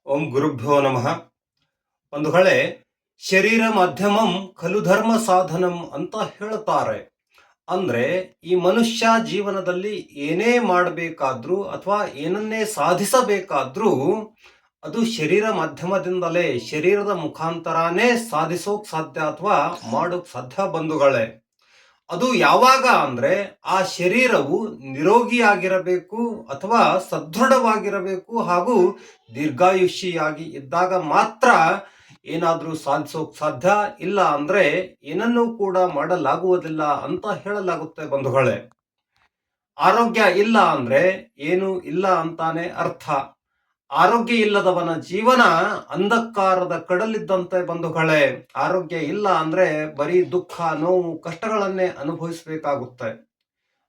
ಓಂ ಗುರುಭ್ಯೋ ನಮಃ. ಬಂಧುಗಳೇ, ಶರೀರ ಮಾಧ್ಯಮಂ ಖಲು ಧರ್ಮ ಸಾಧನಂ ಅಂತ ಹೇಳ್ತಾರೆ. ಅಂದ್ರೆ ಈ ಮನುಷ್ಯ ಜೀವನದಲ್ಲಿ ಏನೇ ಮಾಡಬೇಕಾದ್ರೂ ಅಥವಾ ಏನನ್ನೇ ಸಾಧಿಸಬೇಕಾದ್ರೂ ಅದು ಶರೀರ ಮಾಧ್ಯಮದಿಂದಲೇ, ಶರೀರದ ಮುಖಾಂತರನೇ ಸಾಧಿಸೋಕ್ ಸಾಧ್ಯ ಅಥವಾ ಮಾಡೋಕ್ ಸಾಧ್ಯ ಬಂಧುಗಳೇ. ಅದು ಯಾವಾಗ ಅಂದ್ರೆ ಆ ಶರೀರವು ನಿರೋಗಿಯಾಗಿರಬೇಕು ಅಥವಾ ಸದೃಢವಾಗಿರಬೇಕು ಹಾಗೂ ದೀರ್ಘಾಯುಷಿಯಾಗಿ ಇದ್ದಾಗ ಮಾತ್ರ ಏನಾದ್ರೂ ಸಾಧಿಸೋಕ್ ಸಾಧ್ಯ. ಇಲ್ಲ ಅಂದ್ರೆ ಏನನ್ನೂ ಕೂಡ ಮಾಡಲಾಗುವುದಿಲ್ಲ ಅಂತ ಹೇಳಲಾಗುತ್ತೆ ಬಂಧುಗಳೇ. ಆರೋಗ್ಯ ಇಲ್ಲ ಅಂದ್ರೆ ಏನು ಇಲ್ಲ ಅಂತಾನೆ ಅರ್ಥ. ಆರೋಗ್ಯ ಇಲ್ಲದವನ ಜೀವನ ಅಂಧಕಾರದ ಕಡಲಿದ್ದಂತೆ ಬಂಧುಗಳೇ. ಆರೋಗ್ಯ ಇಲ್ಲ ಅಂದ್ರೆ ಬರೀ ದುಃಖ, ನೋವು, ಕಷ್ಟಗಳನ್ನೇ ಅನುಭವಿಸಬೇಕಾಗುತ್ತೆ.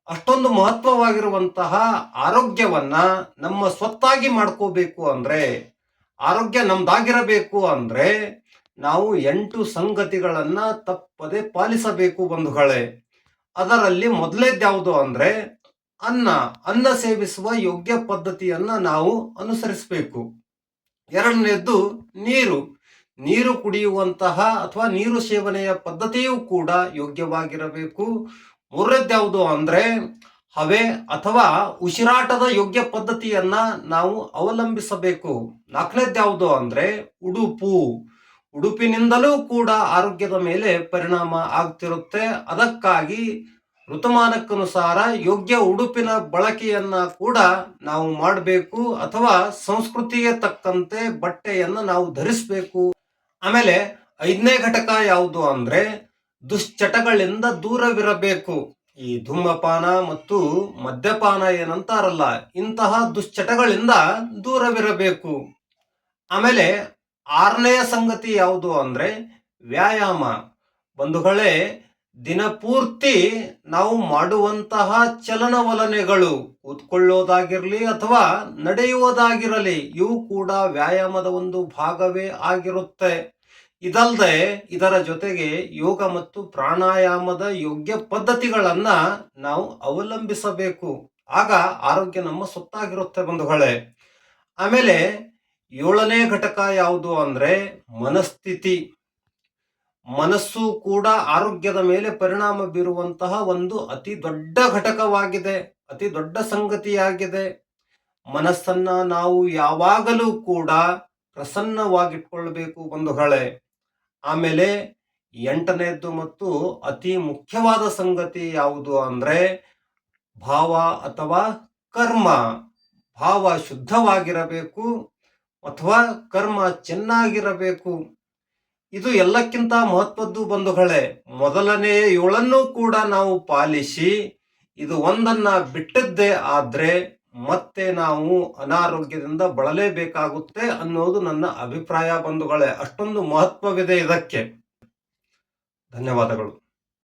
ಅಷ್ಟೊಂದು ಮಹತ್ವವಾಗಿರುವಂತಹ ಆರೋಗ್ಯವನ್ನ ನಮ್ಮ ಸ್ವತ್ತಾಗಿ ಮಾಡ್ಕೋಬೇಕು ಅಂದ್ರೆ, ಆರೋಗ್ಯ ನಮ್ದಾಗಿರಬೇಕು ಅಂದ್ರೆ ನಾವು 8 ಸಂಗತಿಗಳನ್ನ ತಪ್ಪದೆ ಪಾಲಿಸಬೇಕು ಬಂಧುಗಳೇ. ಅದರಲ್ಲಿ ಮೊದಲೇದ್ಯಾವುದು ಅಂದ್ರೆ ಅನ್ನ ಸೇವಿಸುವ ಯೋಗ್ಯ ಪದ್ಧತಿಯನ್ನ ನಾವು ಅನುಸರಿಸಬೇಕು. ಎರಡನೇದ್ದು ನೀರು ಕುಡಿಯುವಂತಹ ಅಥವಾ ನೀರು ಸೇವನೆಯ ಪದ್ಧತಿಯೂ ಕೂಡ ಯೋಗ್ಯವಾಗಿರಬೇಕು. ಮೂರನೇದ್ಯಾವುದು ಅಂದ್ರೆ ಹವೆ ಅಥವಾ ಉಸಿರಾಟದ ಯೋಗ್ಯ ಪದ್ಧತಿಯನ್ನ ನಾವು ಅವಲಂಬಿಸಬೇಕು. ನಾಲ್ಕನೇದ್ಯಾವುದು ಅಂದ್ರೆ ಉಡುಪಿನಿಂದಲೂ ಕೂಡ ಆರೋಗ್ಯದ ಮೇಲೆ ಪರಿಣಾಮ ಆಗ್ತಿರುತ್ತೆ. ಅದಕ್ಕಾಗಿ ಋತುಮಾನಕ್ಕನುಸಾರ ಯೋಗ್ಯ ಉಡುಪಿನ ಬಳಕೆಯನ್ನ ಕೂಡ ನಾವು ಮಾಡಬೇಕು ಅಥವಾ ಸಂಸ್ಕೃತಿಗೆ ತಕ್ಕಂತೆ ಬಟ್ಟೆಯನ್ನ ನಾವು ಧರಿಸಬೇಕು. ಆಮೇಲೆ 5ನೇ ಘಟಕ ಯಾವುದು ಅಂದ್ರೆ ದುಶ್ಚಟಗಳಿಂದ ದೂರವಿರಬೇಕು. ಈ ಧೂಮಪಾನ ಮತ್ತು ಮದ್ಯಪಾನ ಏನಂತಾರಲ್ಲ, ಇಂತಹ ದುಶ್ಚಟಗಳಿಂದ ದೂರವಿರಬೇಕು. ಆಮೇಲೆ 6ನೆಯ ಸಂಗತಿ ಯಾವುದು ಅಂದ್ರೆ ವ್ಯಾಯಾಮ. ಬಂಧುಗಳೇ, ದಿನಪೂರ್ತಿ ನಾವು ಮಾಡುವಂತಹ ಚಲನವಲನೆಗಳು, ಕೂತ್ಕೊಳ್ಳೋದಾಗಿರಲಿ ಅಥವಾ ನಡೆಯುವುದಾಗಿರಲಿ, ಇವು ಕೂಡ ವ್ಯಾಯಾಮದ ಒಂದು ಭಾಗವೇ ಆಗಿರುತ್ತೆ. ಇದಲ್ಲದೆ ಇದರ ಜೊತೆಗೆ ಯೋಗ ಮತ್ತು ಪ್ರಾಣಾಯಾಮದ ಯೋಗ್ಯ ಪದ್ಧತಿಗಳನ್ನ ನಾವು ಅವಲಂಬಿಸಬೇಕು. ಆಗ ಆರೋಗ್ಯ ನಮ್ಮ ಸೊತ್ತಾಗಿರುತ್ತೆ ಬಂಧುಗಳೇ. ಆಮೇಲೆ 7ನೇ ಘಟಕ ಯಾವುದು ಅಂದ್ರೆ ಮನಸ್ಥಿತಿ. ಮನಸ್ಸು ಕೂಡ ಆರೋಗ್ಯದ ಮೇಲೆ ಪರಿಣಾಮ ಬೀರುವಂತಹ ಒಂದು ಅತಿ ದೊಡ್ಡ ಘಟಕವಾಗಿದೆ, ಅತಿ ದೊಡ್ಡ ಸಂಗತಿಯಾಗಿದೆ. ಮನಸ್ಸನ್ನ ನಾವು ಯಾವಾಗಲೂ ಕೂಡ ಪ್ರಸನ್ನವಾಗಿಟ್ಕೊಳ್ಬೇಕು ಬಂಧುಗಳೇ. ಆಮೇಲೆ 8ನೇದ್ದು ಮತ್ತು ಅತಿ ಮುಖ್ಯವಾದ ಸಂಗತಿ ಯಾವುದು ಅಂದ್ರೆ ಭಾವ ಅಥವಾ ಕರ್ಮ. ಭಾವ ಶುದ್ಧವಾಗಿರಬೇಕು ಅಥವಾ ಕರ್ಮ ಚೆನ್ನಾಗಿರಬೇಕು. ಇದು ಎಲ್ಲಕ್ಕಿಂತ ಮಹತ್ವದ್ದು ಬಂಧುಗಳೇ. ಮೊದಲನೇ 7 ಕೂಡ ನಾವು ಪಾಲಿಸಿ ಇದು ಒಂದನ್ನ ಬಿಟ್ಟದ್ದೇ ಆದ್ರೆ ಮತ್ತೆ ನಾವು ಅನಾರೋಗ್ಯದಿಂದ ಬಳಲೇಬೇಕಾಗುತ್ತೆ ಅನ್ನೋದು ನನ್ನ ಅಭಿಪ್ರಾಯ ಬಂಧುಗಳೇ. ಅಷ್ಟೊಂದು ಮಹತ್ವವಿದೆ ಇದಕ್ಕೆ. ಧನ್ಯವಾದಗಳು.